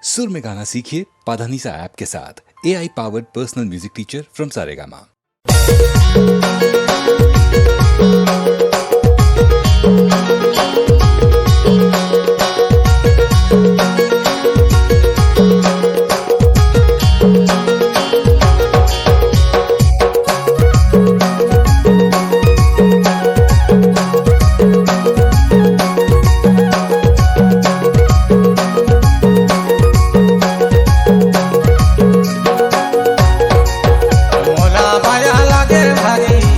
सुर में गाना सीखिए पाधानीसा ऐप के साथ। AI powered personal music teacher from Saregama. मोला माया लागे भारी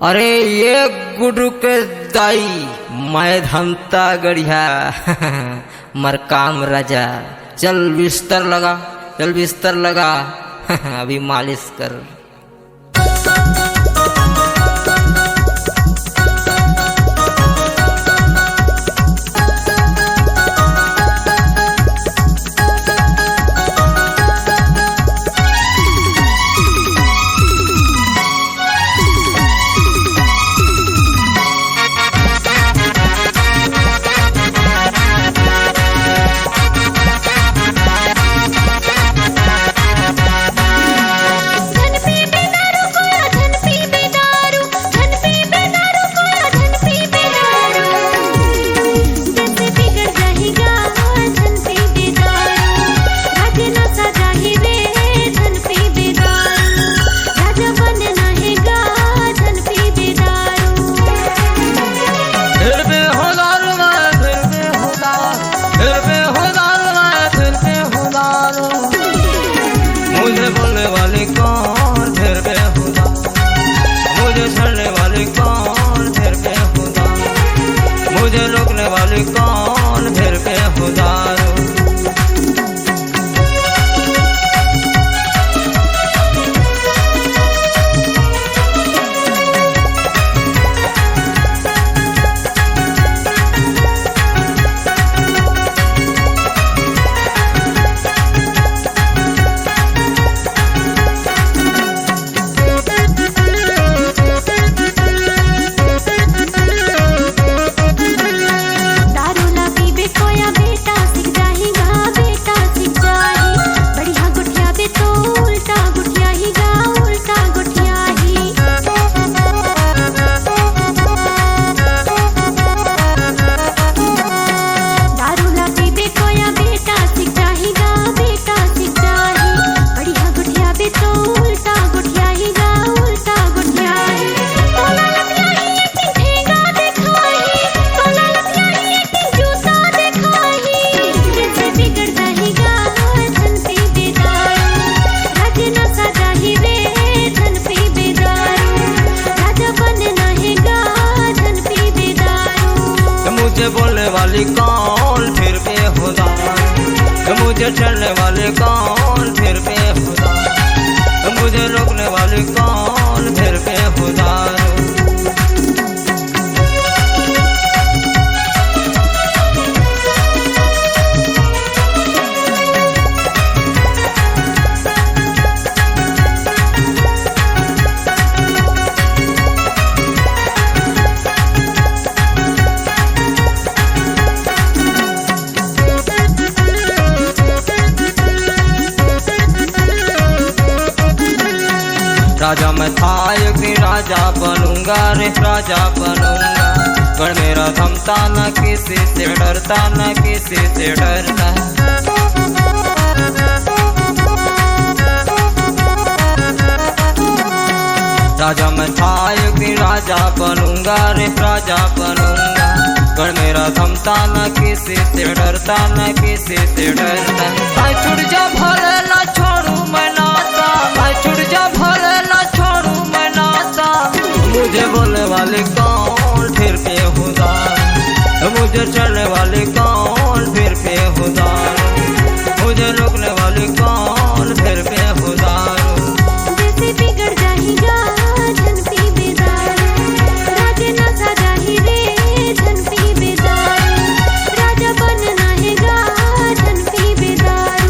अरे ये गुडू के दाई मैं धमता गढ़िया मर काम राजा। चल बिस्तर लगा, चल बिस्तर लगा अभी मालिश कर। मुझे बोलने वाले कौन फिर बेहुदा, मुझे छड़ने वाले कौन फिर बेहुदा, मुझे रोकने वाले कौन फिर बेहुदा। मुझे बोलने वाली कौन फिर बेहुदा, मुझे चढ़ने वाले कौन फिर बेहुदा, मुझे रोकने वाले कौन फिर बेहुदा। राजा मैं था एक दिन राजा बनूंगा रे राजा बनूंगा, पर मेरा थमता न किसी से डरता, न किसी से डरता। राजा मैं था एक दिन राजा बनूंगा रे राजा बनूंगा, पर मेरा थमता न किसी से डरता, न किसी से डरता। भाई छुट जा भले ना छोड़ू मैं नाता, भाई छुट जा भले ना छोड़ू मैं नाता। मुझे बोलने वाले कौन फिर बेहुदा, मुझे चढ़ने वाले कौन फिर बेहुदा, मुझे रोकने वाले कौन फिर बेहुदा। जैसे बिगड़ जाएगा धन पी बेदार, राजा ना सजा ही रे धन पी बेदार, राजा बनना है गा धन पी बेदार।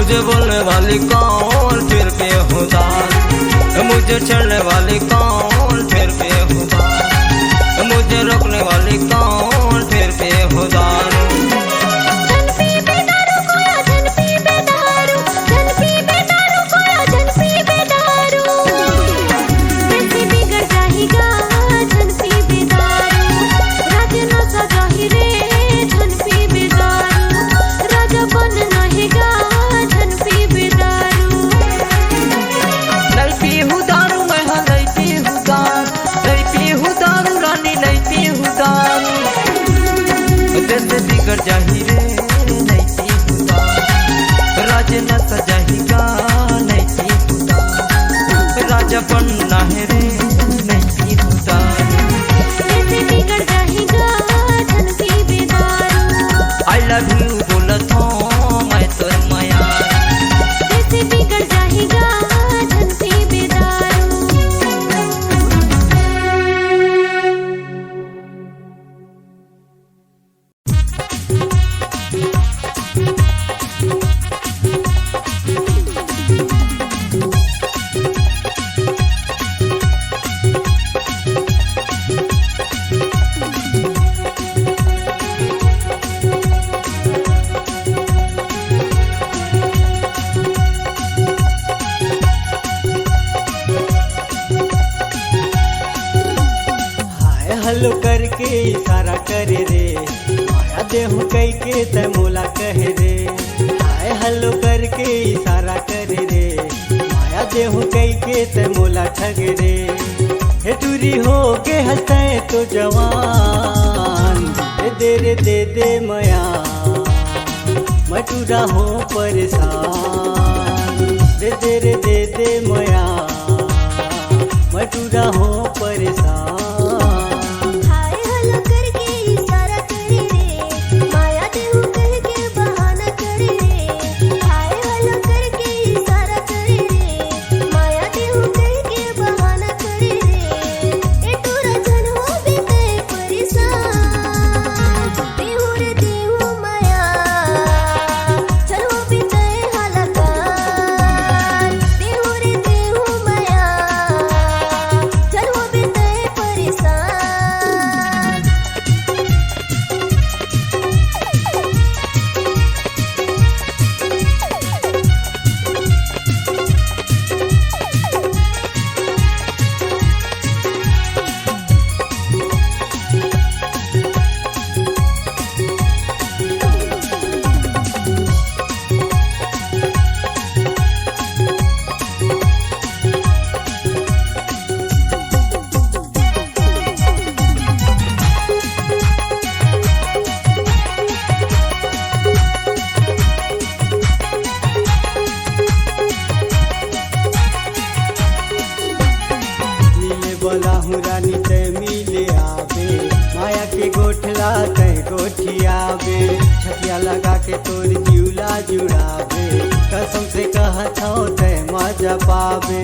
मुझे बोलने वाली कौन फिर बेहुदार, मुझे छेड़ने वाली कौन फिर बेहुदार, मुझे रोकने वाली कौन फिर बेहुदार। बिगड़ जाही रे नहीं पी हुदा, राज न सजाहीगा नहीं पी हुदा, राजा बनना है रे नहीं पी हुदा। बिगड़ जाहीगा धन पी बेदारू, आई लव यू बोलत हूँ मैं तोर माया, कैसे बिगड़ जाहीगा धन पी बेदारू। हलो करके इशारा करे रे, माया देहू कई के ते मोला कहे रे। हाय हलो करके इशारा करे रे, माया देहू कई के ते मोला ठग रे। हे टूरी हो के हंसते तो जवान, दे रे दे माया, मैं टूरा हो परेशान। दे रे दे माया, मैं टूरा हो परेशान। रानी ते मिले आवे, माया के गोठला ते गोठियावे, छतिया लगा के तोर जिउला जुड़ावे, कसम से कहत हूँ ते मजा पावे।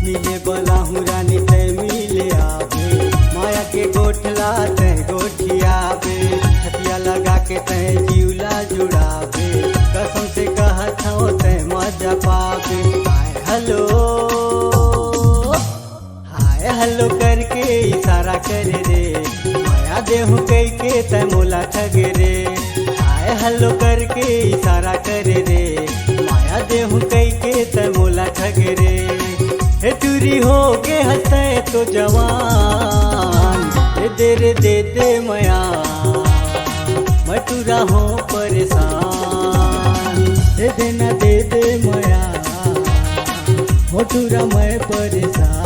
मिले बोला हूँ रानी ते मिले आवे, माया के गोठला ते गोठियावे, छतिया लगा के ते जिउला जुड़ावे, कसम से कहत हूँ ते मजा पावे। हाय हलो करके इशारा करे रे, माया देहू कई के ते मोला ठग रे। हाय हलो करके इशारा करे रे, माया देहू कई के ते मोला ठग रे। हे टूरी हो के हंसते तो जवान, दे माया, मैं टूरा हूँ परेशान। दे देना दे माया, मोटूरा मैं परेशान।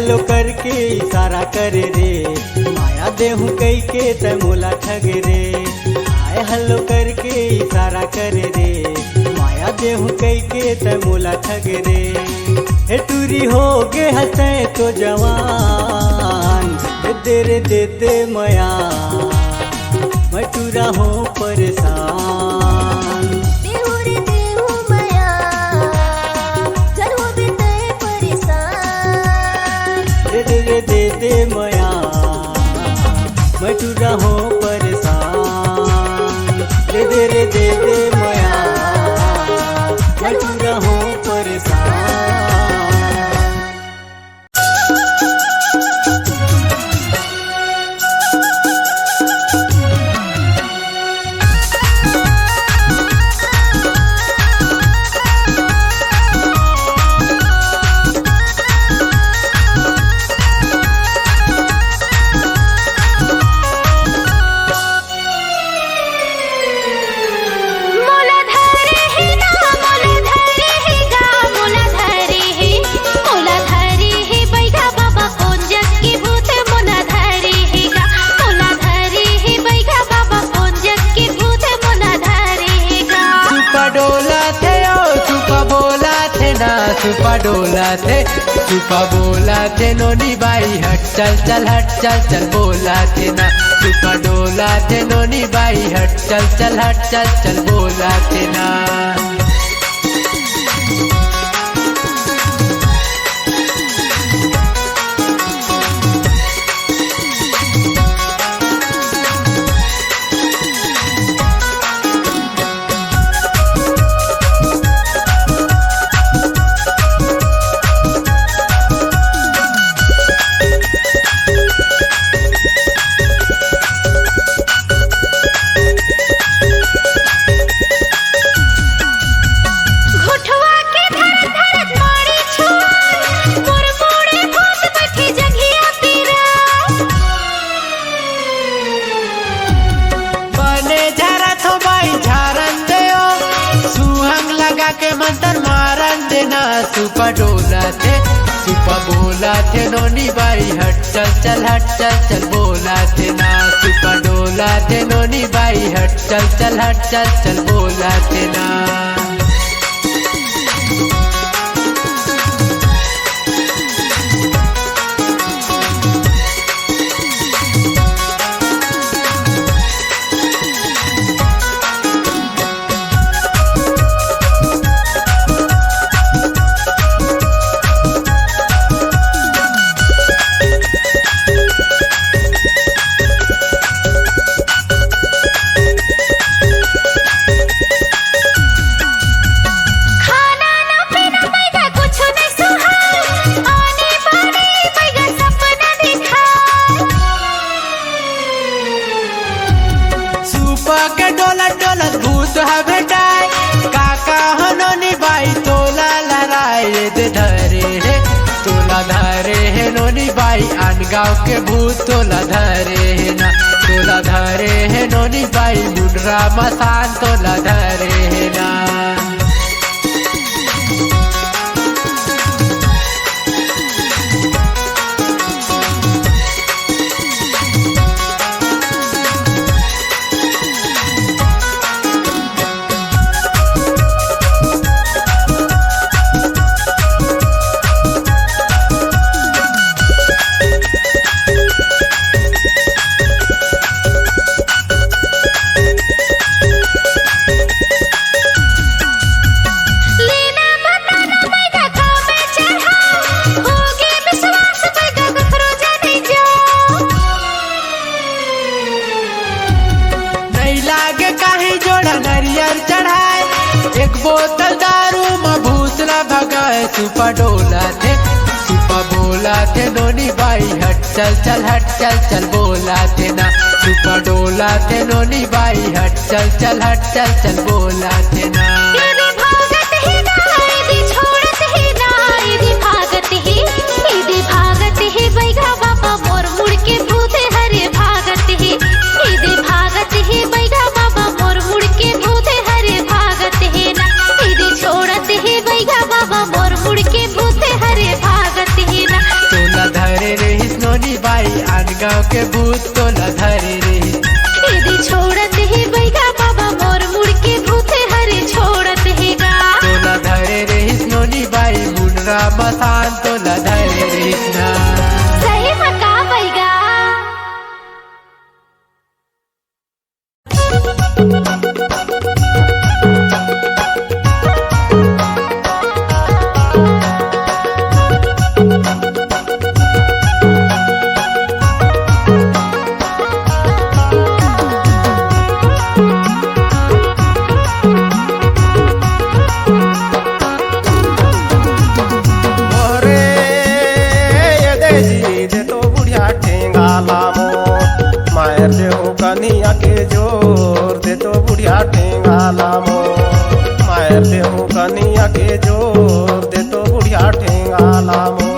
हलो करके इशारा करे रे, माया देहू कई के तै मोला ठगे रे। आए हलो करके इशारा करे रे, माया देहू कई के तै मोला ठगे रे। हे टूरी हो गे हंसे तो जवान, दे रे दे दे मया, मैं टूरा हूँ परेशान। देहु रे देहु मया, करहु बेटे परेशान। दे दे रे दे दे मया, मैं टूरा हूँ परेशान। दे दे रे दे दे मया, मैं टूरा हूँ परेशान। सुपा बोला थे नोनी बाई हट चल चल हट चल चल बोला थे ना। सुपा डोला थे नोनी बाई हट चल चल हट चल चल बोला थे ना। सुपा डोला थे सुपा बोला थे नोनी बाई हट चल चल हट चल चल बोला थे ना। सुपा डोला थे नोनी बाई हट चल चल हट चल चल बोला थे ना। गाँव के भूत तोला धरे है ना। तोला धरे है नोनी बाई मुंडरा मसान तोला धरे है ना। बोतल दारू में भूसला भगाए सुपा डोला थे सुपा बोला थे नोनी बाई हट चल चल हट चल चल बोला थे ना। सुपा डोला थे नोनी बाई हट चल चल हट चल चल बोला थे ना। छोड़त ही बैगा बाबा मोर मुड़ के भूते हरे भागत ही ना। के भूत तोला धरे रही। यदि छोड़त है बैगा बाबा मोर मुड़ के भूते हरे छोड़त है गा। तोला धरे रही नोनी बाई मुंडरा मसान तोला धरे रही ना। सही मका बैगा। मायर देहु कन्हैया के जोर दे तो बुढ़िया ठेंगा लामो। मायर देहु कन्हैया के जोर दे तो बुढ़िया ठेंगा लामो।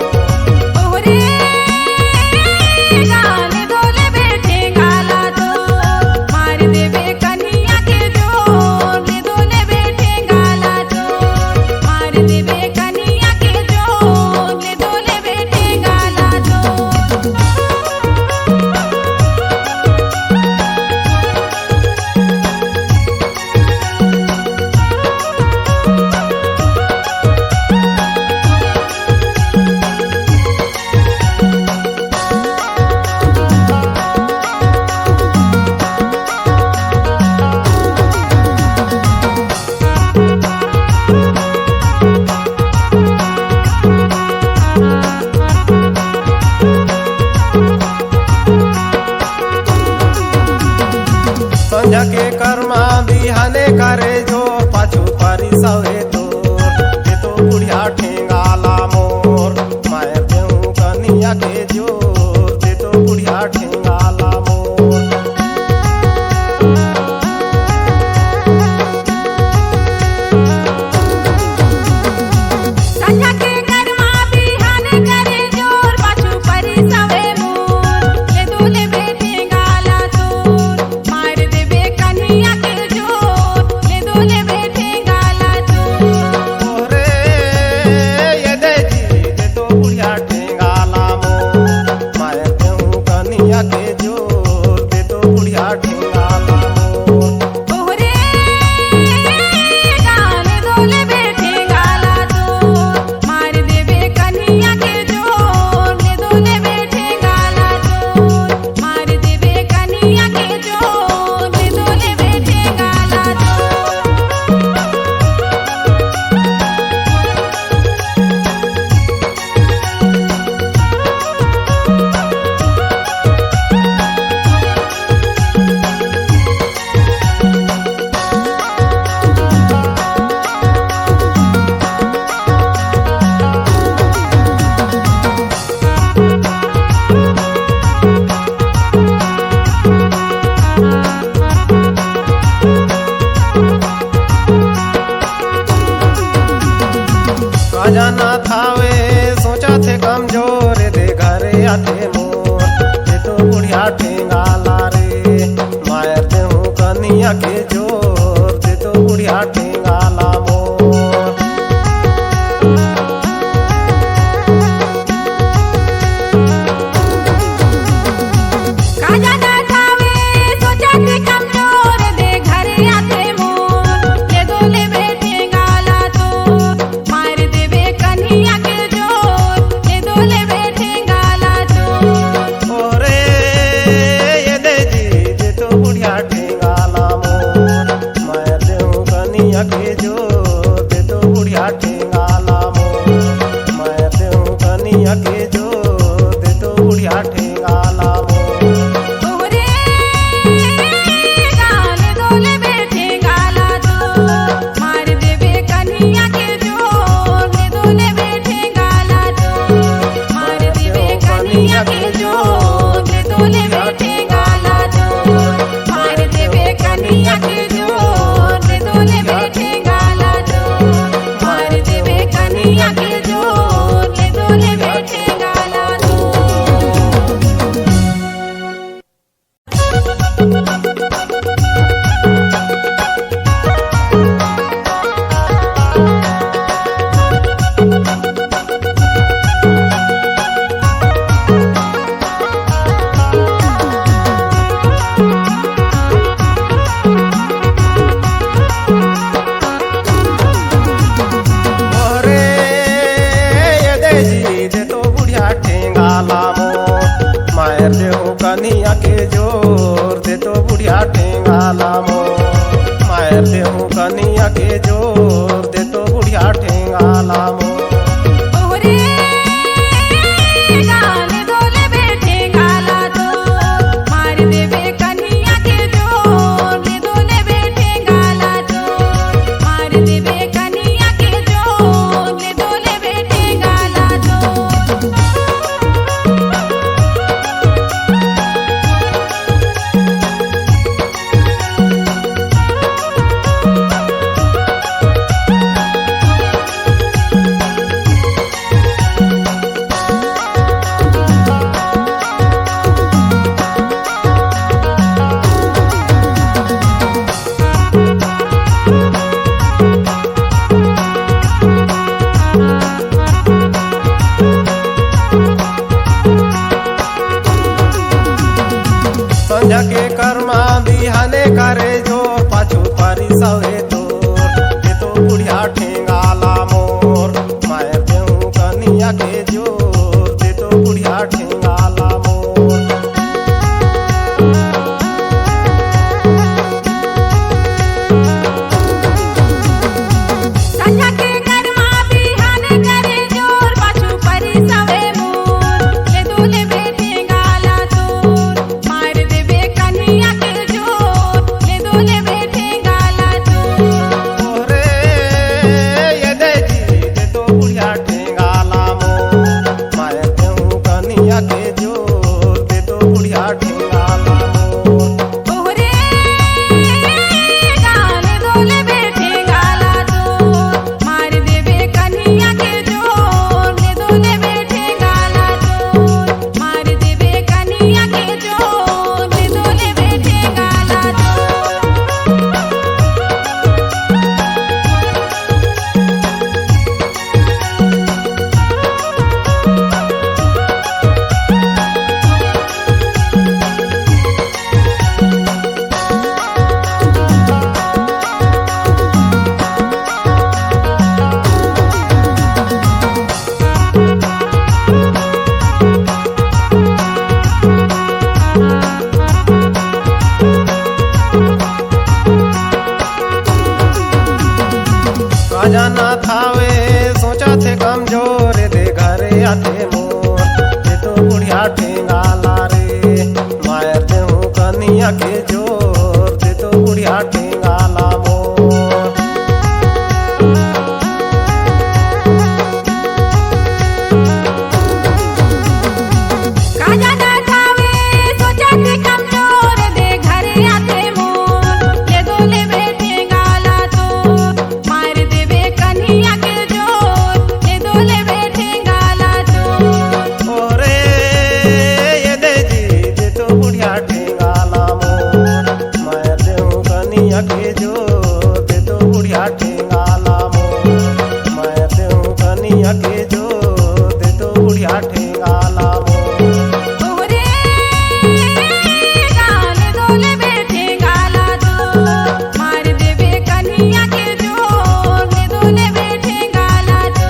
संझा के कर्मा बिहाने करे जो पाछू परिसवे तोर दे तो बुढ़िया ठेंगा लामोर। मायर देहु कन्हैया के जोर दे तो बुढ़िया ठेंगा लामोर। संझा के कर्मा बिहाने करे जोर पाछू परिसवे मोर। ले दूले बेटे गाला तोर मार देबे कन्हैया के जोर। ले दूले बेटे गाला तोर। रे ये दे जी दे तो बुढ़िया ठेंगा लामोर। मायर देहु कन्हैया के जोर दे तो बुढ़िया ठेंगा लामोर। ओहरे गाले दूले बेटे गाला तोर मार देबे कन्हैया के जोर। ले दूले बेटे गाला तोर मार देबे कन्हैया के जोर। ले दूले बेटे गाला तोर। खजाना थावे सोचा थे कमजोर दे घरे आते मोर दे तो बुढ़िया ठेंगा लारे। मायर देहु कन्हैया के जोर दे तो बुढ़िया ठेंगा लामोर। खजाना थावे सोचा थे कमजोर दे घरे आते मोर। ले दूले बेटे गाला तोर मार देबे कन्हैया के जोर। ले दूले बेटे गाला तोर। ओरे ये दे थे कमजोर दे घरे आते मोर ये तो बुढ़िया ठेंगा लारे मायर दे हूँ कनिया के जोर दे तो बुढ़िया ठेंगा ला मोर काजा ना जावे सोचा थे कमजोर दे घरे आते मोर ये दोले बेटे गाला तो मार देवे कन्हैया के जोर ये दोले बेटे गाला तो ओरे ये दे जी दे तो बुढ़िया ठेंगा ला मोर मायर दे हूँ कनिया के जोर दे तो बुढ़िया ठेंगा ला मोर मायर दे हूँ कनिया के जोर दे तो बुढ़िया ठेंगा ला मोर ओरे गाले दोले बेटे गाला तो मार देवे कन्हैया के जोर ये दोले बेटे गाला तो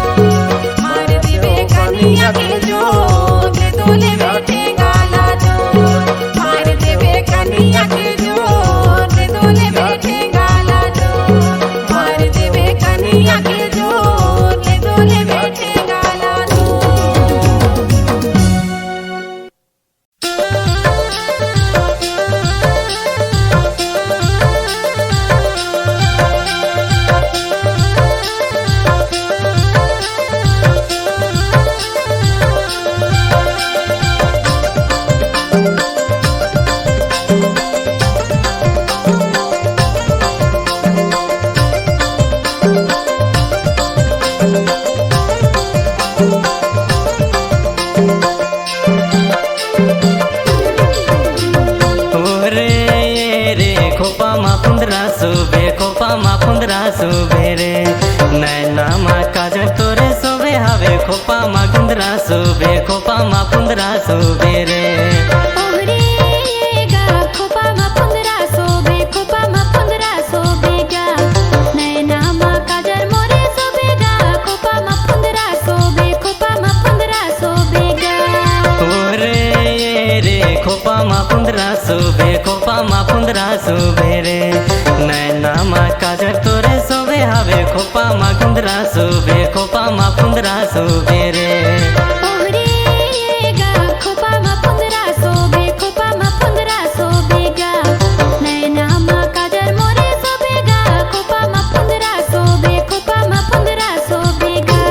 मार देवे कन्हैया के जोर ये दोले बेटे गाला तो मार देवे कन्हैया के जोर ये दोले बेटे गाला तो मार देवे कन्हैया के जोर ये दोले बेटे गाला तो ओरे ये रे खोपा मा पुंदरा सुबे रे नैना मा काजल तोरे सोबे हावे खोपा मा गुंदरा पुंदरा सुबे रे ओरे गा खोपा मा पुंदरा सोबे गा नैना मा काजल मोरे सोबे गा खोपा मा पुंदरा सोबे गा ओरे ये रे खोपा मा पुंदरा सुबे रे नैना मा काजल तोरे सोबे हावे खोपा मा गुंदरा पुंदरा सुबे रे ओरे गा खोपा मा पुंदरा सोबे गा नैना मा काजल मोरे सोबे गा खोपा मा पुंदरा सोबे गा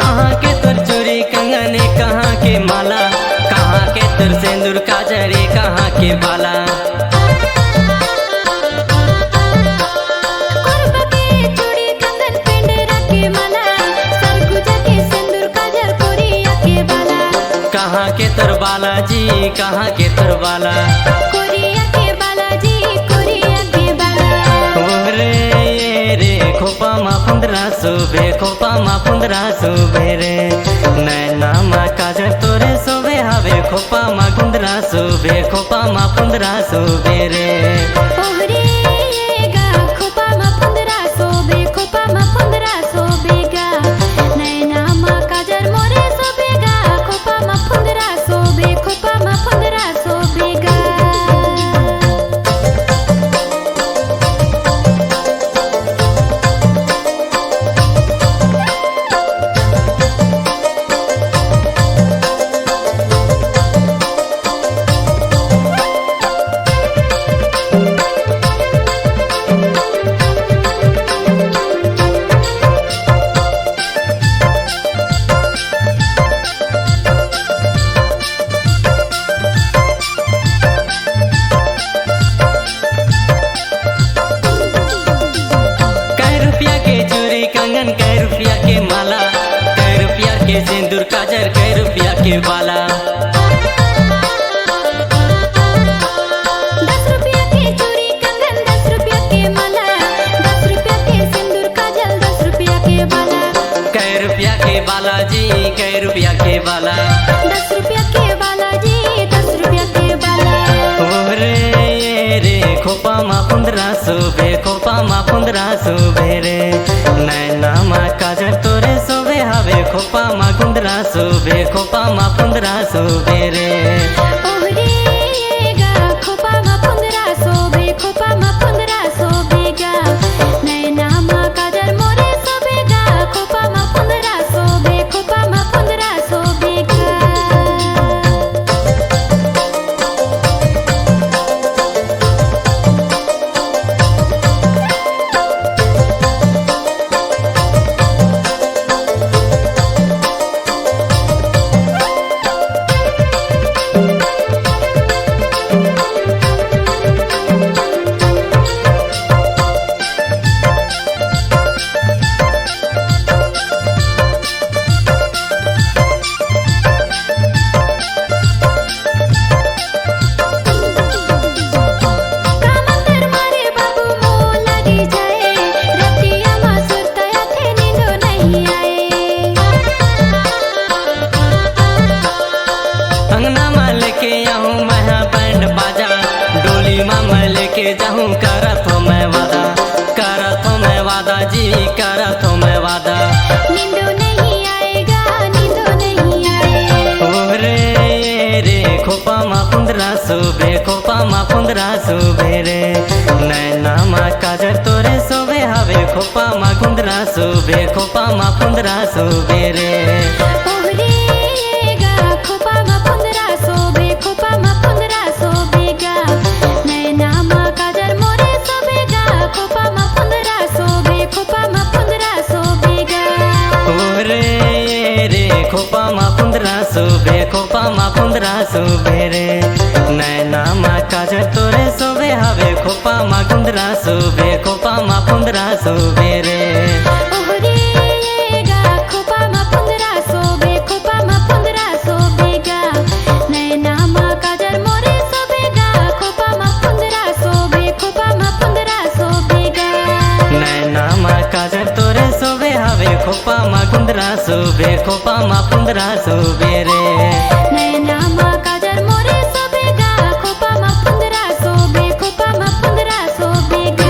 कहाँ के तोर चोरी कंगने कहाँ के माला कहाँ के तोर सिंदूर काजरे कहाँ के बाला कोरबा के चूड़ी कंगन पेंडेरा के माला सरगुजा के सिंदूर काजल कोरिया के बाला कहाँ के तोर बालाजी कहाँ के तोर बाला कोरिया के बालाजी कोरिया के बाला ओरे ये रे खोपा मा पुंदरा सुबे रे नैना मा काजल तोरे सोबे हावे खोपा मा पुंदरा सुबे रे ओरे गा खोपा मा पुंदरा सोबे गा नैना मा काजल मोरे सोबे गा खोपा मा पुंदरा सोबे गा सिंदूर काजर कई रुपया के बाला। 10 रुपया के चूड़ी कंगन 10 रुपया के माला बाला जी कै रुपया के बाला 10 रुपया के बाला जी 10 रुपया के बाला ओरे रे खोपा मा 1500 बे खोपा मा 1500 बे रे नैना मा काजल तोरे सोबे हवे खोपा मा 1500 बे खोपा मा 1500 बे रे ओहरे गा खोपा मा 1500 बे खोपा मा 1500 बेगा नैना मा काजल मोरे सोबेगा खोपा मा 1500 बे खोपा मा 1500 बेगा कामंतर मारे बाबू मो लगी जाए रतिया मा सुरतया थे नींदो नहीं आए अंगना मा लेके आऊं मैं बैंड बाजा डोली मा मैं लेके जाऊं करत हो मैं वादा जी करत हो मैं वादा नींदो नहीं आएगा नींदो नहीं आए ओरे रे खोपा मा 1500 बे खोपा मा 1500 बे रे नैना मा काजल तोरे सोबे हवे खोपा मा 1500 बे खोपा मा 1500 बे रे ओहरे गा खोपा मा 1500 बे खोपा मा 1500 बेगा नैना मा काजल मोरे सोबेगा खोपा मा 1500 बे खोपा मा 1500 बेगा ओरे रे खोपा मा 1500 बे खोपा मा 1500 बे रे नैना मा काजल तोरे सोबे हवे खोपा मा 1500 बे खोपा मा 1500 बे रे ओहरे गा खोपा मा 1500 बे खोपा मा 1500 बेगा नैना मा काजल मोरे सोबेगा खोपा मा 1500 बे खोपा मा 1500 बेगा नैना मा काजल तोरे सोबे हवे खोपा मा 1500 बे खोपा मा 1500 बे रे नैना मा काजल मोरे सोबेगा खोपा मा 1500 बे खोपा मा 1500 बेगा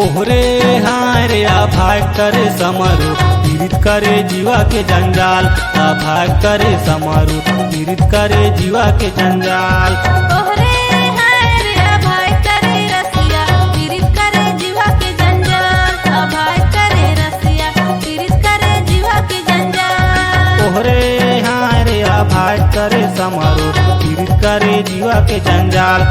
ओहरे हारे भाग करे समारू पीड़ित करे जीवा के जंजाल भाग करे समारू पीड़ित करे जीवा के जंजाल ओहरे हारे अभाय करे रसिया पीड़ित करे जीवा के जंजाल अभाय करे रसिया पीड़ित करे जीवा के जंजाल ओहरे हारे भाग करे समारू पीड़ित करे जीवा के जंजाल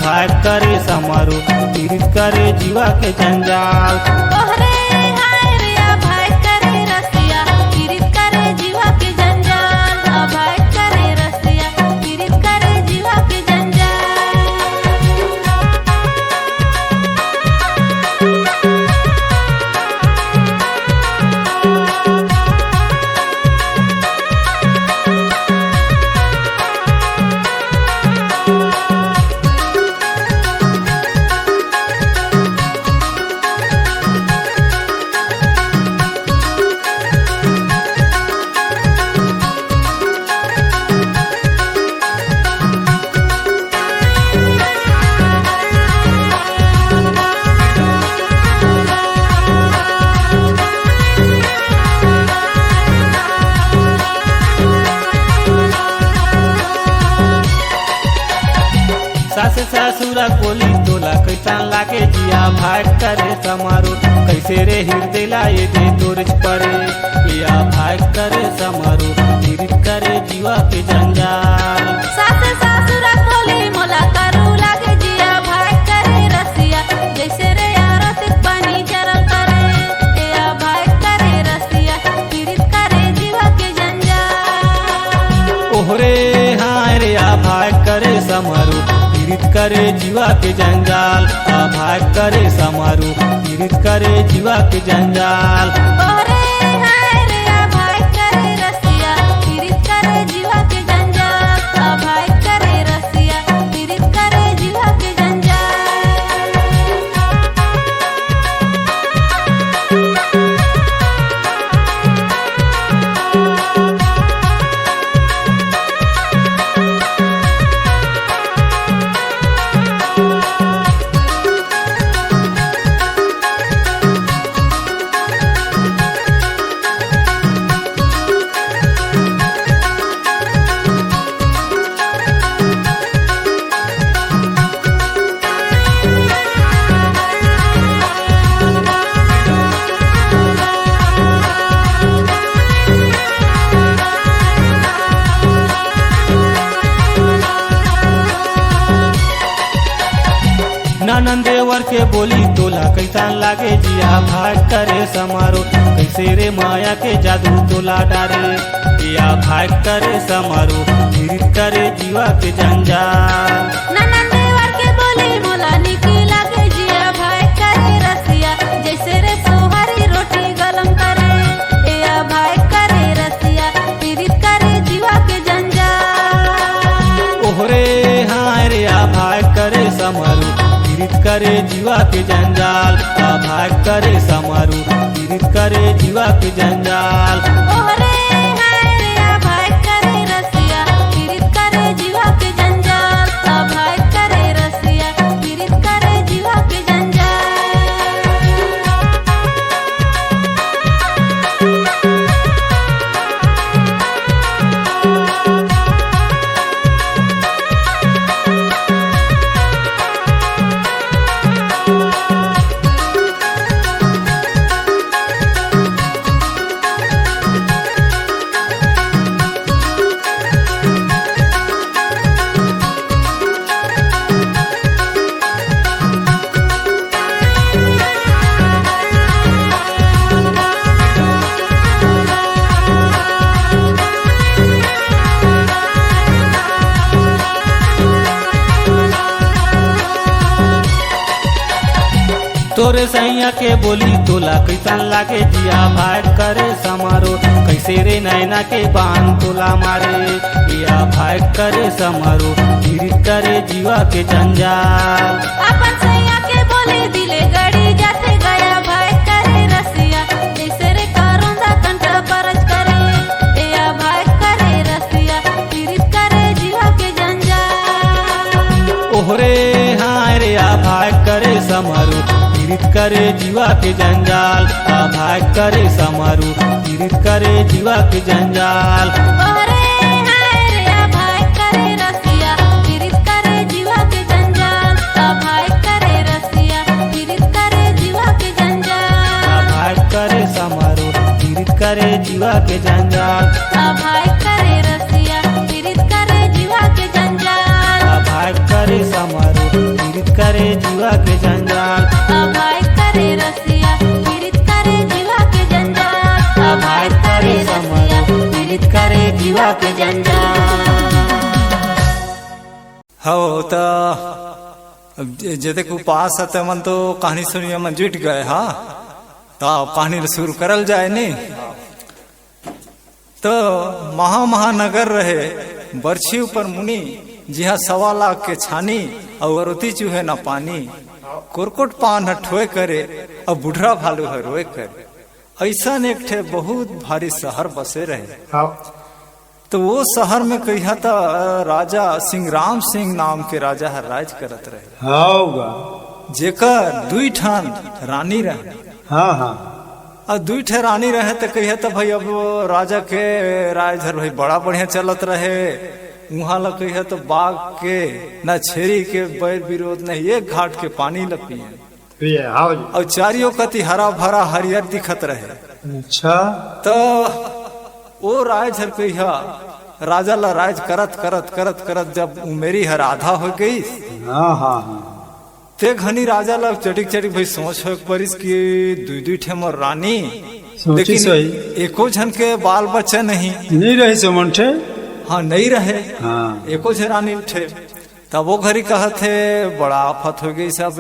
भाग करे समारू पीड़ित करे जीवा के जंजाल ओहरे हारे अभाय करे रसिया पीड़ित करे जीवा के जंजाल अभाय करे रसिया पीड़ित करे जीवा के जंजाल सास ससुरा कोली तोला कैसा लागे जिया भाग करे समारू कैसे रे हृदय लाए दे तोरज परे या भाग करे समारू पीड़ित करे जीवा के जंजाल सास ससुरा कोली मोला करू लागे जिया भाग करे रसिया जैसे रे यारो ते पानी जरल करे या भाग करे रसिया करे जीवा के जंजाल भाग करे समारू पीड़ित करे जीवा के जंजाल ओरे हाय रे भाई करे रसिया पीड़ित करे जीवा के जंजाल भाई करे रसिया पीड़ित करे जीवा के जंजाल नंदेवर के बोली तोला कैसा लागे जिया भाग करे समारो कैसे रे माया के जादू तोला डारे जिया भाग करे समारो पीड़ित करे जीवा के जंजाल नंदेवर के बोली मोला निकी लागे जिया भाई करे रसिया जैसे रे सोहरी रोटी गलम करे या भाई करे रसिया पीड़ित करे जीवा के जंजाल ओहरे हाय रे भाग करे समारो पीड़ित करे जीवा के जंजाल भाग करे समारू पीड़ित करे जीवा के जंजाल ओहरे हाय रे भाई करे रसिया पीड़ित करे जीवा के जंजाल भाई करे रसिया पीड़ित करे जीवा के जंजाल तोरे सैया के बोली तोला कैसन लागे जिया भाग करे समारो कैसे रे नैना के बान तोला मारे या भाग करे समारो पीड़ित करे जीवा के जंजाल अपन सैया के बोली दिले गड़ी जाते गया भाई करे रसिया जैसे रे कारोंदा कंठ परज करे या भाई करे रसिया पीड़ित करे जीवा के जंजाल ओहरे हाय रे भाग करे समारो पीड़ित करे जीवा के जंजाल भाग करे समारू पीड़ित करे जीवा के जंजाल ओहरे हाय रे भाई करे रसिया पीड़ित करे जीवा के जंजाल भाई करे रसिया पीड़ित करे जीवा के जंजाल भाग करे समारू पीड़ित करे जीवा के जंजाल भाई करे रसिया पीड़ित करे जीवा के जंजाल भाग करे समारू पीड़ित करे जीवा के जंजाल भाई करे रसिया पीड़ित करे जीवा के जंजाल भाई करे रसिया पीड़ित करे जीवा के जंजाल हो तो जते उपास है मन तो कहानी सुनिए मन जुट गए हाँ तो कहानी शुरू करल जाए नहीं तो महानगर रहे बरछी ऊपर मुनि जिहा 1.25 लाख के छानी और अरुति चूहे न पानी कोरकोट पान ठोए करे और बुढ़रा भालू है रोए करे ऐसा एक ठे बहुत भारी शहर बसे रहे तो वो शहर में कहा था राजा सिंहराम सिंह नाम के राजा है राज करत रहे जेकर 2 ठान रानी रहे हाँ हाँ और 2 ठे रानी रहे तो कहिए तो भाई अब राजा के राज भाई बड़ा बढ़िया चलत रहे वहां लग कहिए तो बाघ के न छेरी के बैर विरोध नहीं एक घाट के पानी ल पिए और चारियों कति हरा भरा हरियर दिखत रहे अच्छा तो वो राज हर कहिया राजा ला राज करत करत करत करत जब उमेरी हर आधा हो गई हाँ हाँ ते घनी राजा ला चटिक चटिक भाई सोच हो परिस की 2 ठे मोर रानी लेकिन एको जन के बाल बच्चा नहीं रही समन ठे हाँ नहीं रहे हाँ एको झे रानी थे तब वो घरी कहत है बड़ा आफत हो गई सब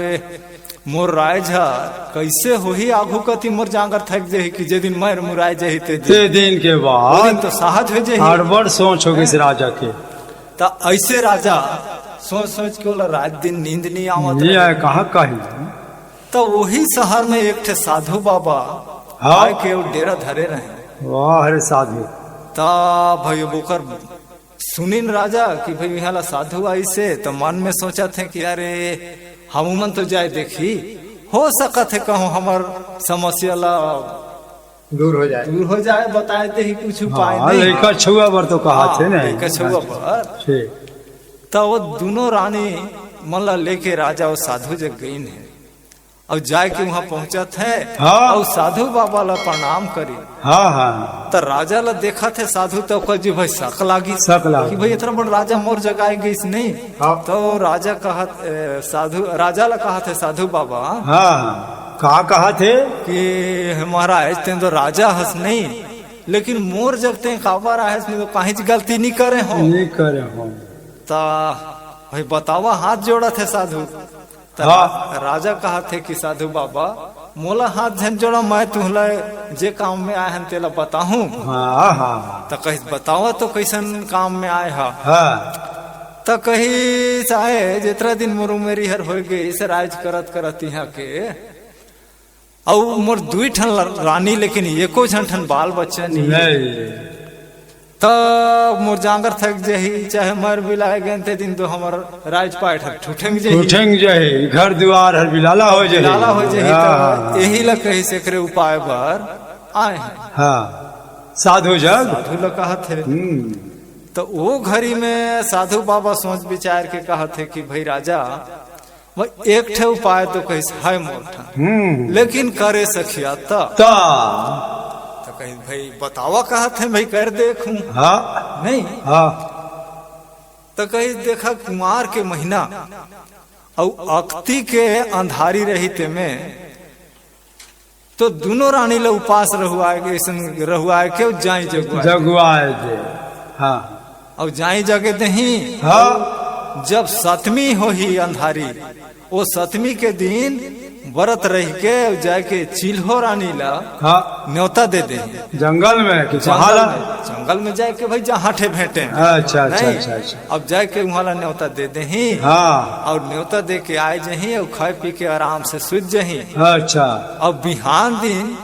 मोर राय झा कैसे होही आगू कति मोर जांगर थक जही कि जे दिन मर मुराय जही ते दिन के बाद तो साहज हो जही हड़बड़ सोच हो गई इस राजा के। तो ऐसे राजा सोच सोच के बोला रात दिन नींद नहीं आवत ये है कहाँ कही। तो वही शहर में एक ठे साधु बाबा हाँ? आए के वो डेरा धरे रहे। वाह रे साधु। ता भाई बोकर सुनिन राजा कि भाई यहाँ साधु आई से तो मन में सोचा थे कि अरे हम मन तो जाए देखी हो सकत है कहूँ हमार समस्या ला दूर हो जाए बताए थे ही कुछ उपाय हाँ, नहीं। लड़का छुआ बर तो कहा थे ना लड़का छुआ पर ठीक। तो वो दोनों रानी मल्ला लेके राजा वो साधु जग गई है और जाके के वहाँ पहुंचा थे हाँ। और साधु बाबा ला प्रणाम करी। हाँ हाँ तो राजा ला देखा थे साधु तो कह जी भाई शक लागी कि भाई इतना बड़ा राजा मोर जगह गई नहीं। हाँ। तो राजा कहा साधु राजा ला कहा थे साधु बाबा हाँ कहा थे कि महाराज तें तो राजा हस नहीं लेकिन मोर जगते काबर आए तो कहीं गलती नहीं करे हो ता भाई बतावा हाथ जोड़ा थे साधु। हाँ। राजा कहा थे कि साधु बाबा मोला हाथ झन जोड़ा मैं तुहला जे काम में आए हैं तेला बताऊं। हाँ हाँ तो कही बतावा तो कैसन काम में आए हा। हाँ तो कही चाहे जितना दिन मोर मेरी हर हो गई इसे राज करत करत यहाँ के और मोर दुई ठन रानी लेकिन एको झन बाल बच्चा नहीं। तो मोर जांगर थक जही चाहे मर बिलाए गए थे दिन तो हमार राज पाट ठुठंग जही घर द्वार हर बिलाला हो जही तो यही ला कही से करे उपाय पर आए हैं। हाँ साधु जग साधु ला कहा थे। तो वो घड़ी में साधु बाबा सोच विचार के कहा थे कि भाई राजा भाई एक ठे उपाय तो कैसे है मोटा लेकिन करे सखिया तो कहीं भाई बतावा कहा थे भाई कर देखूं। हाँ नहीं हाँ तो कहीं देखा कुमार के महीना और अक्ति के अंधारी रही ते में तो दोनों रानी ला उपास रहुआए के जाई जगुआए थे। हाँ और जाई जगे दही। हाँ जब सतमी हो ही अंधारी वो सतमी के दिन व्रत रह के जाके चिल्हो रानी ला हाँ न्योता दे दे जंगल में कि जंगल में जाके भाई जहाँ ठे भेंटे। अच्छा अब जाके वहाँ ला न्योता दे दे ही। हाँ और न्योता दे के आए जही और खाए पी के आराम से सुत जही। अच्छा अब बिहान दिन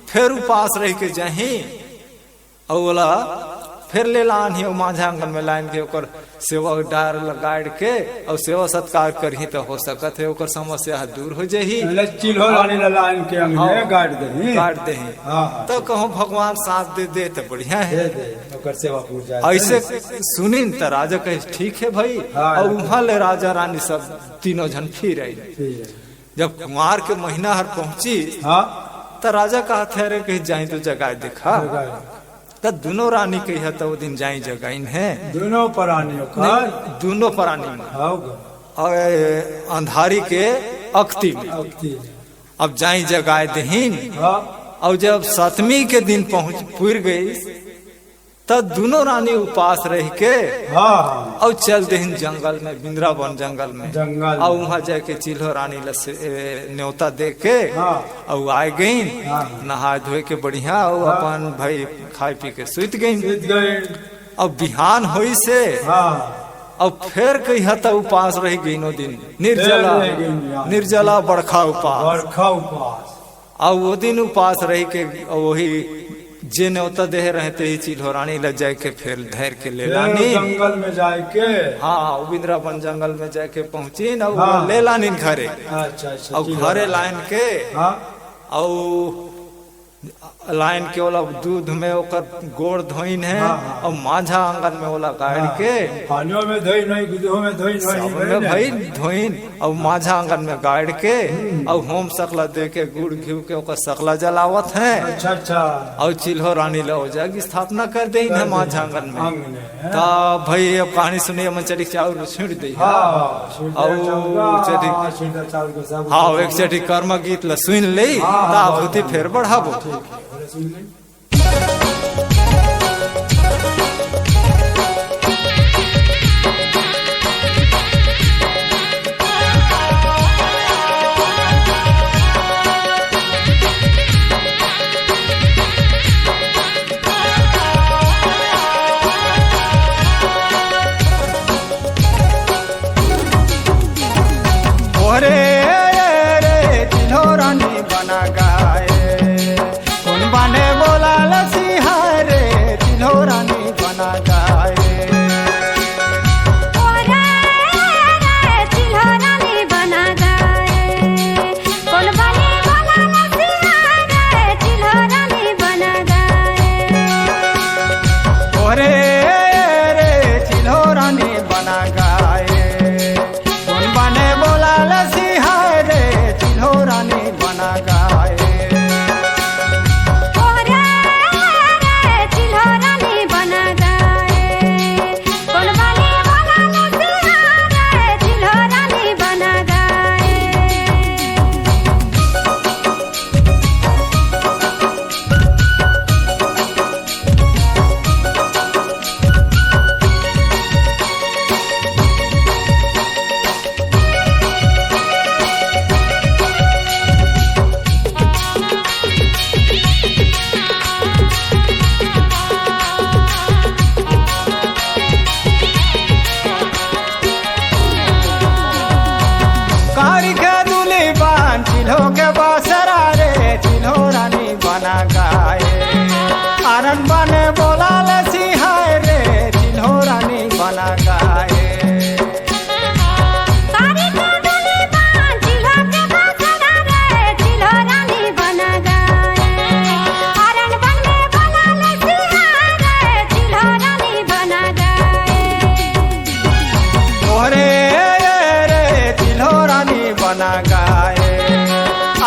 फिर उपास रह के जही और बोला फिर ले लान ही माझा आंगन में लाइन के ओकर सेवा डार लगाड़ के और सेवा सत्कार करही तो हो सकत है ओकर समस्या दूर हो जाही। चिल्हो रानी लाइन के अंगने गाड़ दे तो कहो भगवान साथ दे तो बढ़िया है ओकर सेवा पूजा ऐसे सुनिन तो राजा कहे ठीक है भाई। और वहाँ ले राजा रानी सब तीनों जन फिर आई। जब कुमार के महीना हर पहुंची तो राजा कहा थे अरे कहीं जाए तो जगह देखा तो दोनों रानी कही तो वो दिन जाई जगाइन है दोनों प्राणियों में और अंधारी के अक्ति में अब जाई जगाए दहीन। और जब सतमी के दिन पुर गई तो दोनों रानी उपास रह के और चल दहीन जंगल में वृंदावन जंगल में और वहाँ जाके चिल्हो रानी न्योता दे के और आए गई नहा धोए के बढ़िया और अपन भाई खाए पी के सुत गई। अब बिहान होई से और फिर कही हता उपास रह गई नो दिन निर्जला बड़खा उपास और वो दिन उपास रह के वही जे न्योता दे रहते ही चिल्हो रानी लग जाए के फिर धैर के ले लानी जंगल में जाए के। हाँ वृंदावन जंगल में जाके पहुंची न ले लानी घरे। अच्छा और घरे लाइन के और लाइन के ओला दूध में ओकर गोड़ धोइन है और माझा आंगन में ओला गाड़ के पानियों में धोई नहीं दूधों में धोई में भाई धोइन और माझा आंगन में गाड़ के और होम सकला दे के गुड़ घी के ओकर सकला जलावत है। अच्छा और चिल्हो रानी ला हो जाएगी स्थापना कर दे माझा आंगन में। तब भाई अब कहानी सुनिए मन चढ़ी चाउर छीट दी और एक चढ़ी कर्म गीत ला सुन ले ताभूति फिर बढ़ाबो।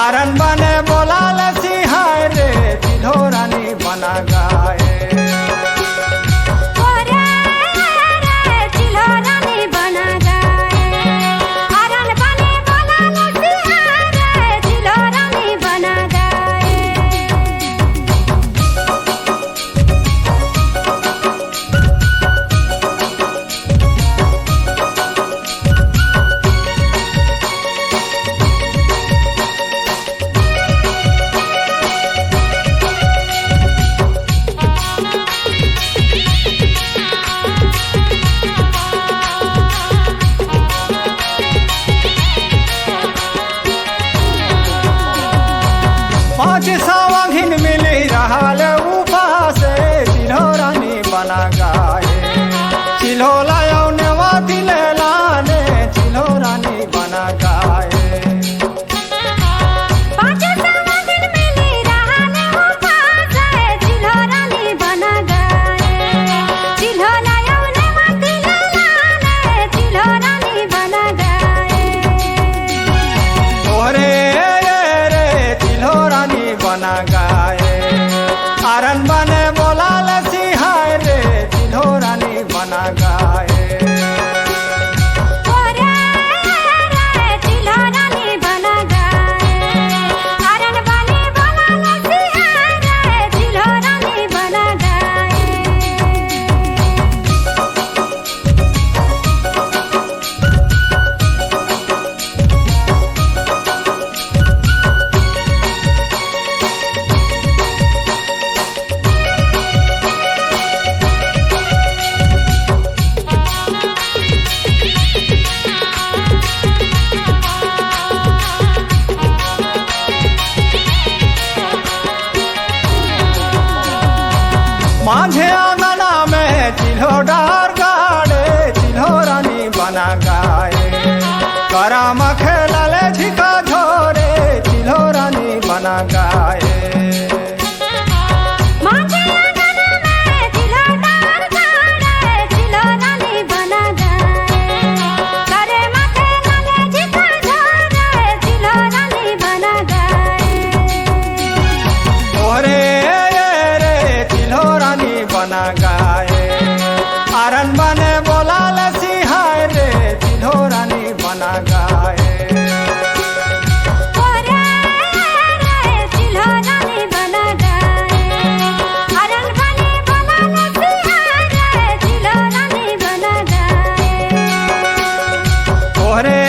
आरन बने बोला सिहाय रे चिल्हो रानी बना गाए पाँच सावा घिन मिली रहल उपास चिल्हो रानी बना गाए चिल्हो लायो नेवा दिले लाने चिल्हो रानी बना गाए बना गाए आरन बने बोला सिहाय रे चिल्हो रानी बना गाए माझे आंगना में चिल्हो डार गाड़े चिल्हो रानी बना गाए करम खेलले झिका झोरे चिल्हो रानी बना गाए बना गाए आरन बने बोला सिहाय रे चिल्हो रानी बना गाए ओरे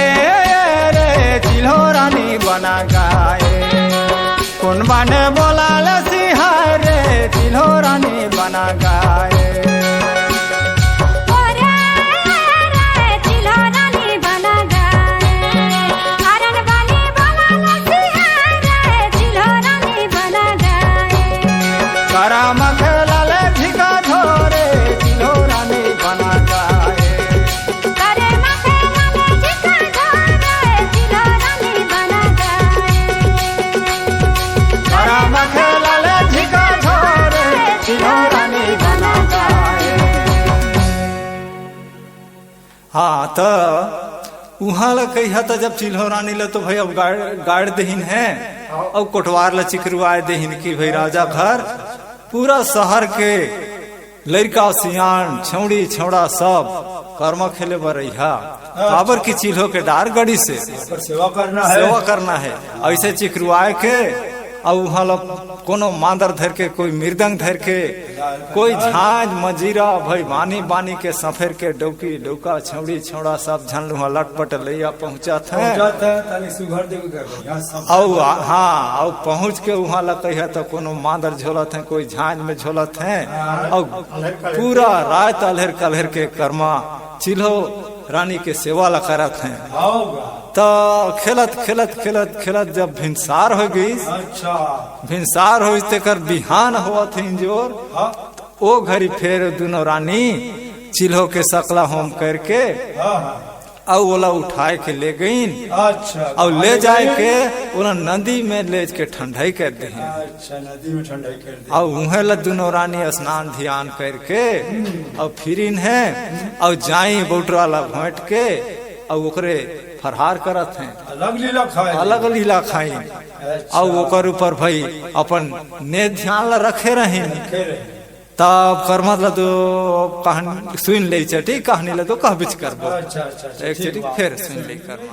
रे चिल्हो रानी बना गाए कौन बने बोला सिहाय रे चिल्हो रानी बना गाए करम खेलले झिका झोरे चिल्हो रानी बना गाए करम खेलले झिका झोरे चिल्हो रानी बना गाए। हाँ तो उहाँ ला कही तो जब चिल्हो रानी ला तो भाई अब गाड़ दहीन है अब कोटवार ला चिकरुआए दहीन की भाई राजा भर पूरा शहर के लड़का सियान छौड़ी छौड़ा सब कर्म खेले बरहा बाबर की चिल्हो के डार गड़ी से सेवा करना है ऐसे चिकरुआए के और वहाँ लोग कोनो मांदर धर के कोई मृदंग धर के कोई झांझ मजीरा भाई बानी बानी के सफेर के डौकी डौका छौड़ी छौड़ा सब झन वहाँ लटपट लैया पहुँचा थे और हाँ और पहुँच के वहाँ लग है तो कोनो मांदर झोलत है कोई झांझ में झोलत है और पूरा रात अलहर कलहर के कर्मा चिल्हो रानी के सेवा ला करत हैं तो खेलत खेलत खेलत खेलत जब भिनसार हो गई भिनसार हो तेकर बिहान हुआ थे इंजोर ओ घड़ी फिर दोनों रानी चिल्हो के सकला होम करके और ओला उठाए के ले गईन और ले जाए के ओला नदी में ले के ठंडाई कर दे नदी में ठंडाई कर दे और उहे ला दोनों रानी स्नान ध्यान करके और फिरिन है और जाई बौटरा ला भेंट के और ओकरे फरहार करत हैं अलग लीला खाई और ओकर ऊपर भाई अपन ने ध्यान ला रखे रहे तब कर मतलब तो कहानी सुन ले चटी कहानी ला तो कह बीच करबो एक चटी फिर सुन ले कर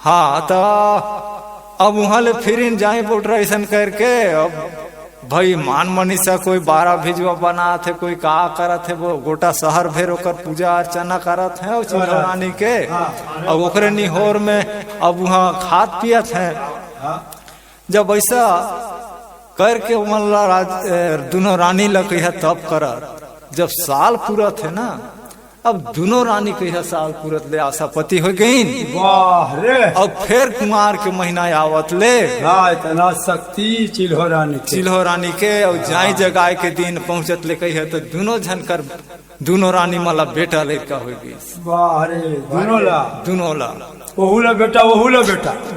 हाँ तो अब वहाँ ले फिर जाए बुढ़रा ऐसा करके अब भाई मान मनीषा कोई 12 भिजवा बना थे कोई का करत है वो गोटा शहर भेर ओकर पूजा अर्चना करत है चिल्हो रानी के। अब ओकरे निहोर में अब वहाँ खाद पियत है। जब ऐसा करके दोनों रानी लग है तब करत जब साल पूरा थे ना अब दोनों रानी के साल पूरत ले आशापति हो गई। वाह रे। अब फिर कुमार के महीना आवत ले इतना शक्ति चिल्हो रानी के और जाई जगाए के दिन पहुंचत ले कही है तो दोनों रानी माला बेटा लड़का हो गई। वाह रे। दोनों ला ओहुला बेटा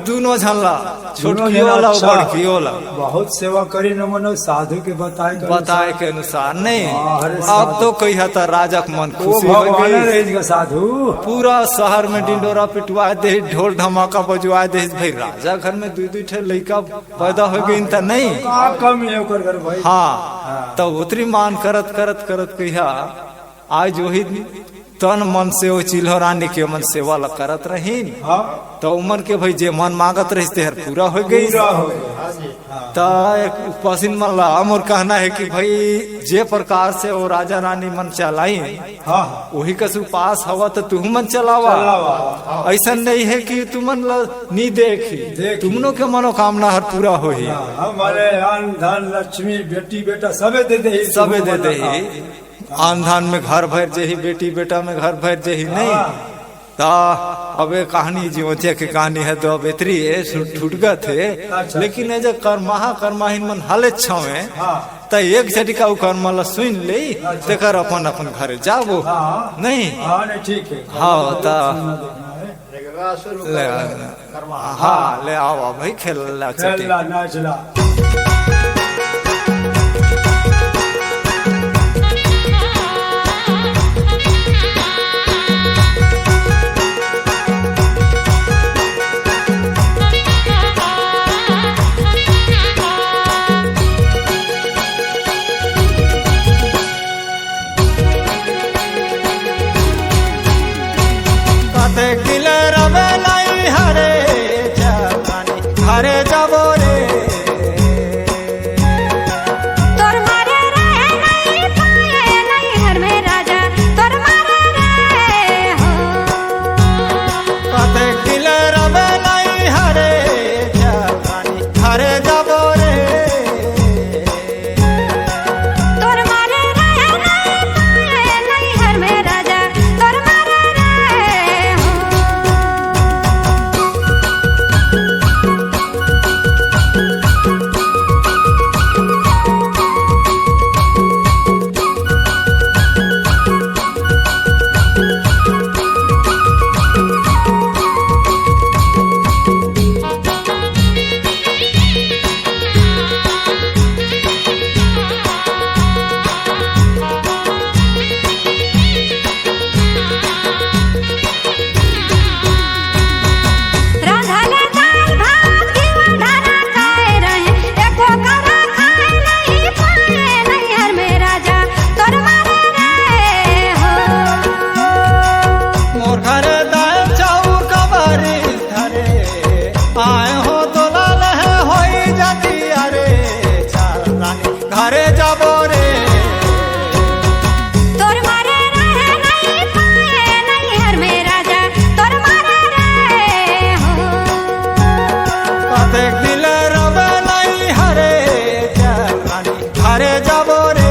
दोनों झल्ला छोटकी वाला और बड़की वाला बहुत सेवा करी न मनो साधु के बताए के अनुसार नहीं। अब तो कही था राजा के मन खुशी हो गई। साधु पूरा शहर में डिंडोरा पिटवा दे ढोल धमाका बजवा दे भाई राजा घर में दू ठे लड़का पैदा हो गई त नहीं कम है ओकर घर भाई। हाँ तो उतरी मान करत कहिया आज वही तन मन से वो चिल्हो रानी के मन सेवा करत रही। तो उमन के भाई जे मन मांगत रही हर पूरा हो गई। तो एक पसीन मन ला मोर कहना है कि भाई जे प्रकार से वो राजा रानी मन चलाई वही का पास हवा तो तू मन चलावा। ऐसा नहीं है कि तुमन नी देखी तुमनों के मनोकामना हर पूरा हो ही। हमारे अन्न धन लक्ष्मी बेटी बेटा सबे दे दे आन धान में घर भर जही बेटी बेटा में घर भर जही नहीं। ता अब ये कहानी जीवतिया की कहानी है तो अब इतरी है छूटगा थे। लेकिन जब कर्माहीन मन हाले छावे तो एक झटिका कर्म सुन ले तेकर अपन घर जाबो नहीं। ठीक है। हाँ ता हाँ ले आओ भाई खेल हरे जाबो रे तोर मारे रहे नहीं पाए नहीं हर में राजा तोर मारे रहे हो कते किले रबे नहीं हरे जानी हरे जाबो रे तोर मारे रहे नहीं पाए नहीं हर में राजा तोर मारे रहे हो घरे जाबो रे तोर मारे रहे नहीं पाए नहीं हर में राजा तोर मारे रहे हो कते दिले रबे नहीं हरे जानी घरे जाबो रे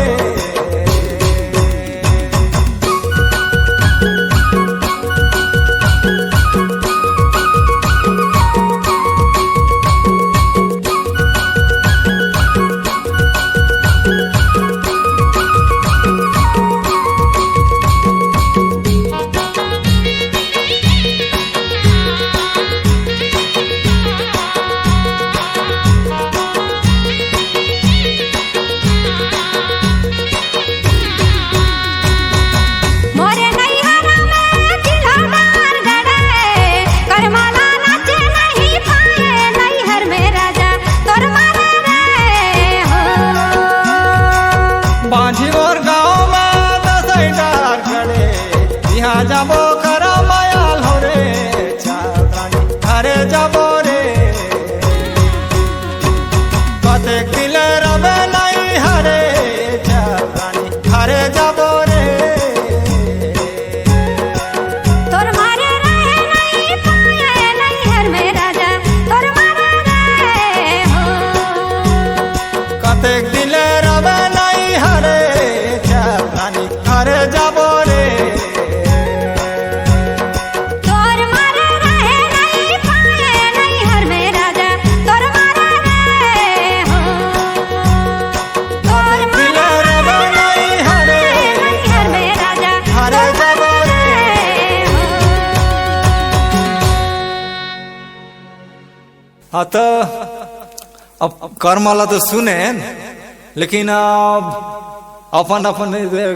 मोरे नैहरा में चिल्होदार गड़े करमाला नाचे नहीं पाए नैहर में राजा तोर मारे रहे हो बांझी मोर गाँव में दसई डार खड़े यहाँ जाबो करा मायाल हो रे चारानी घरे हाँ तो अब कर्मला तो सुने लेकिन अब अपन अपन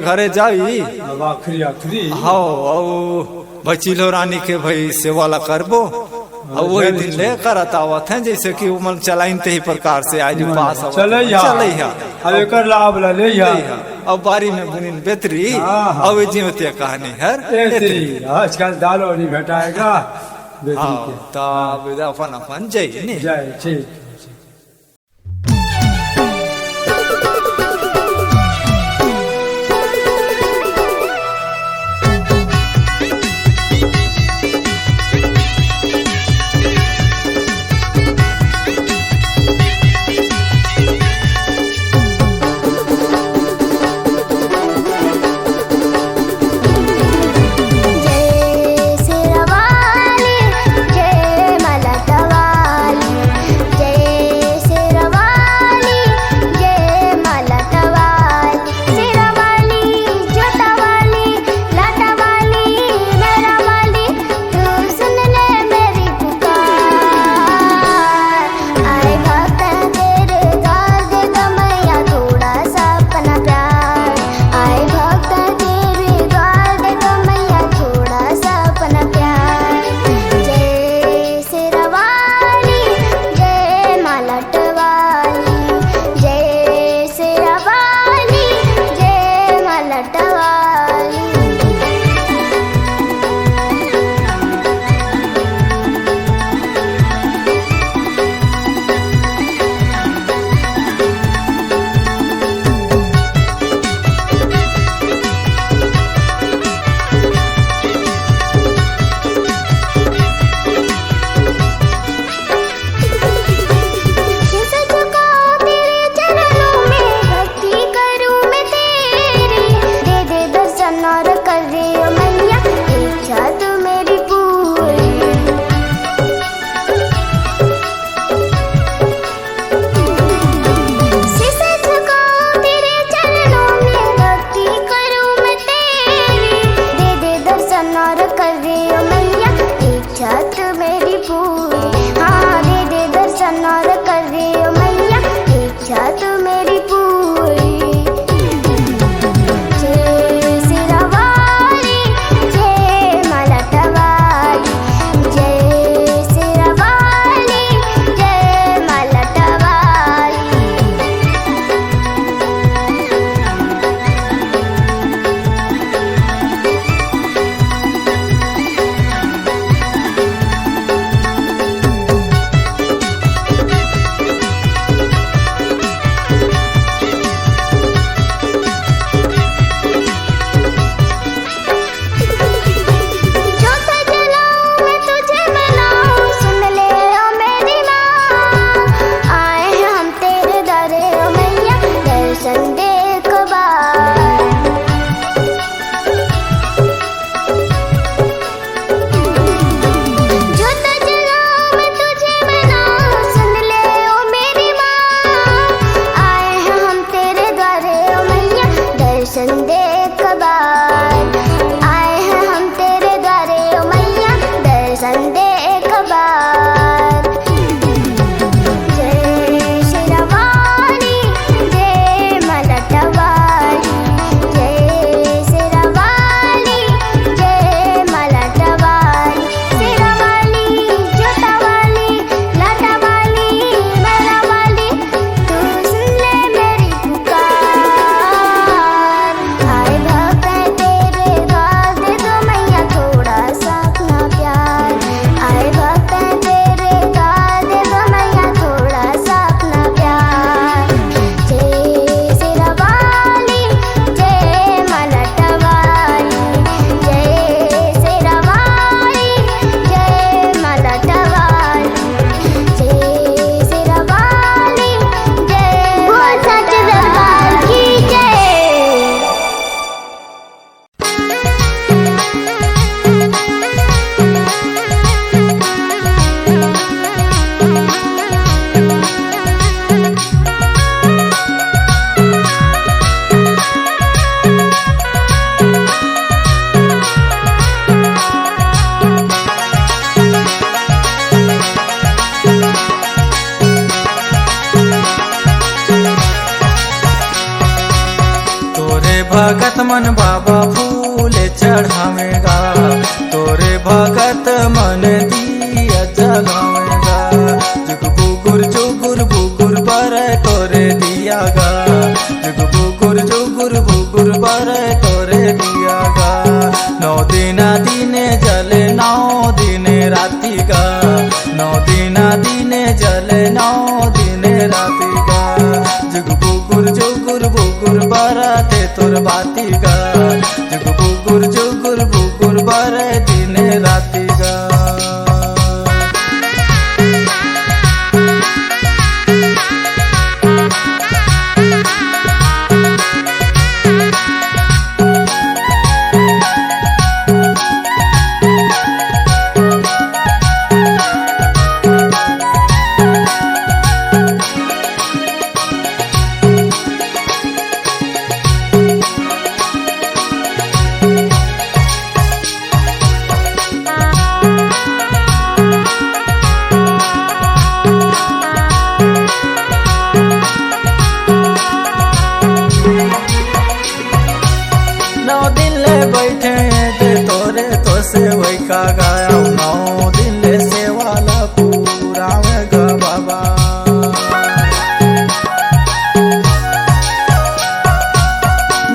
घरे जाई अब आखिरी आखिरी हाँ भाई चिल्हो रानी के भाई सेवाला करबो और वही दिन ले करत आवत है जैसे कि उमल चलाइन ते ही प्रकार से आज पास चले अब एक लाभ ला ले अब बारी में बुनिन बेतरी हाँ। अब जीवते कहानी हर आजकल दालो नहीं भेटाएगा हाँ तब अपन अपन जय नहीं जय ठीक जय शेरवाली जय मलतवाली जय चढ़ावेगा तोरे भगत मन दिया जगावेगा जुग बुगुर बर तोरे दिया गा जुग बुगुर बर तोरे दिया गा 9 दिना दिने जले 9 दिने राती गा 9 दिना दिने जले 9 दिने राती गा जुग बुगुर बरते तोर बाती गा जुग बुगुर बर दिने राती गा। बैठे थे तोरे तो से वही का गाया 9 दिन ले से वाला पूरा में गा बाबा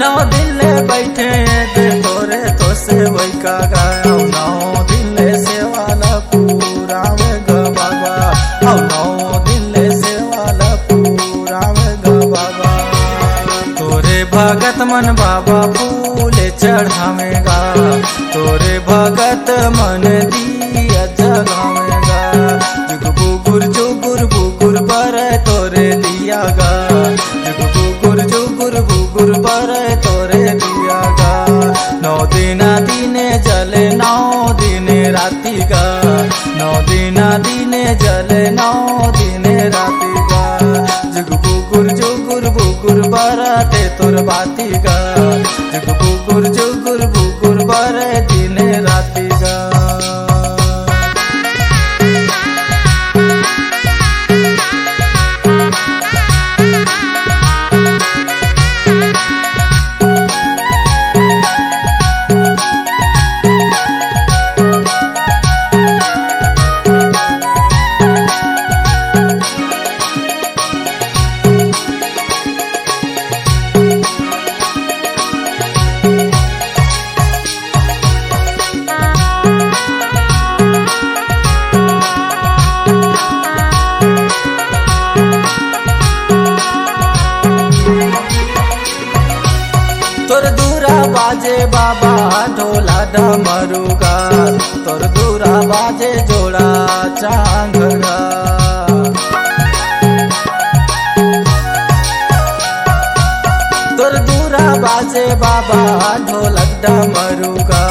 9 दिन ले बैठे थे तोरे तो से वही का गाया 9 दिन ले से वाला पूरा में गा बाबा 9 दिन ले से वाला पूरा में गा बाबा तोरे भगत मन बाबा फूले चढ़ावेगा तोरे भगत मन दिया जगावेगा जुग बुगुर बर तोरे दिया गा जुग बुगुर बर तोरे दिया गा 9 दिना दिने जले 9 दिने राती गा 9 दिना दिने जले 9 दिने राती गा जुग बुगुर बरते तोर बाती गा जुग बुगुर बर दिने राती गा। तोर दूरा बाजे बाबा ढोला डमरुगा तोर दूरा बाजे जोड़ा चांगगा तोर दूरा बाजे बाबा ढोलक डमरुगा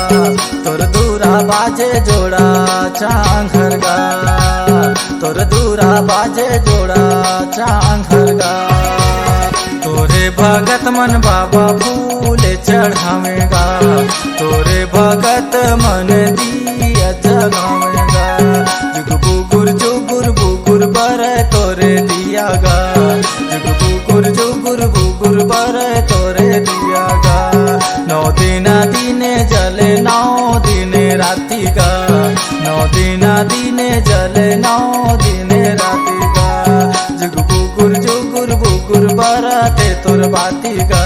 तोर दूरा बाजे जोड़ा चांगरगा तोर दूरा बाजे जोड़ा चांगरगा तोरे भगत मन बाबा फूले चढ़ावेगा तोरे भगत मन दिया जगावेगा जुग बुगुर बर तोरे दिया गा जुग बुगुर बर तोरे दिया गा 9 दिना दिने जले 9 दिने राती गा 9 दिना दिने जले 9 दिने राती गा जुग बुगुर बरते तोर बाती गा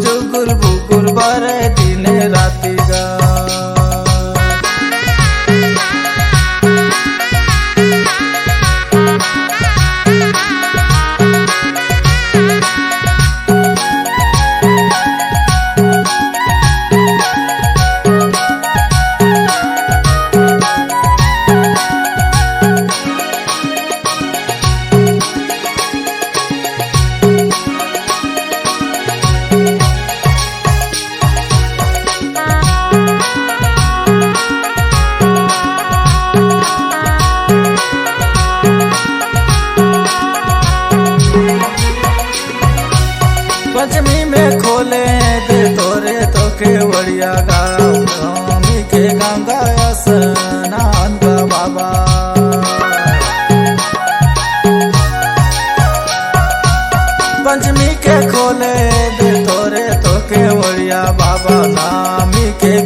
जुग बुगुर बर दिने राती गा।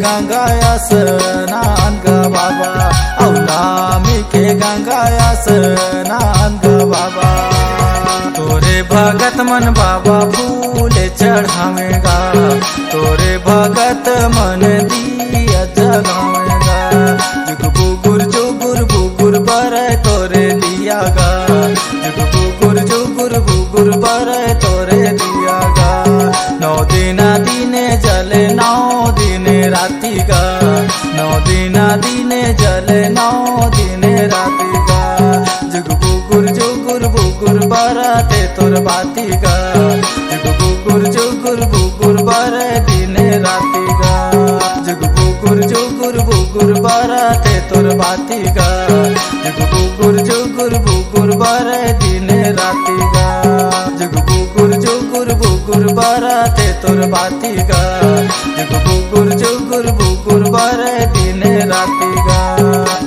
गंगा स्नान ग बाबा औ नामी के गंगा स्नान ग बाबा तोरे भगत मन बाबा फूल चढ़ावेगा तोरे भगत मन दिया जलावेगा जुगुर बुगुर बर तोरे दिया गा जुगुर बर तोरे दिया गा 9 दिने जले 9 दिन राति गा 9 दिने जले 9 दिन राति गा जुगुर बुगुर बरते तोर बाती गा जुगुर बुगुर बर दिन राति गा जुगुर बुगुर बरते तोर बाती गा जुगुर बुगुर बर दिन राति गा जुगुर बुगुर बरते तोर बाती गा जुगुर बुगुर बर दिन राति गा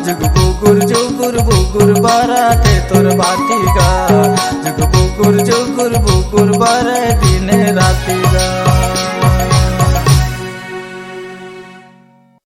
जुगुर बुगुर बरते तोर बाती गा जुगुर बुगुर बर दिन राति गा।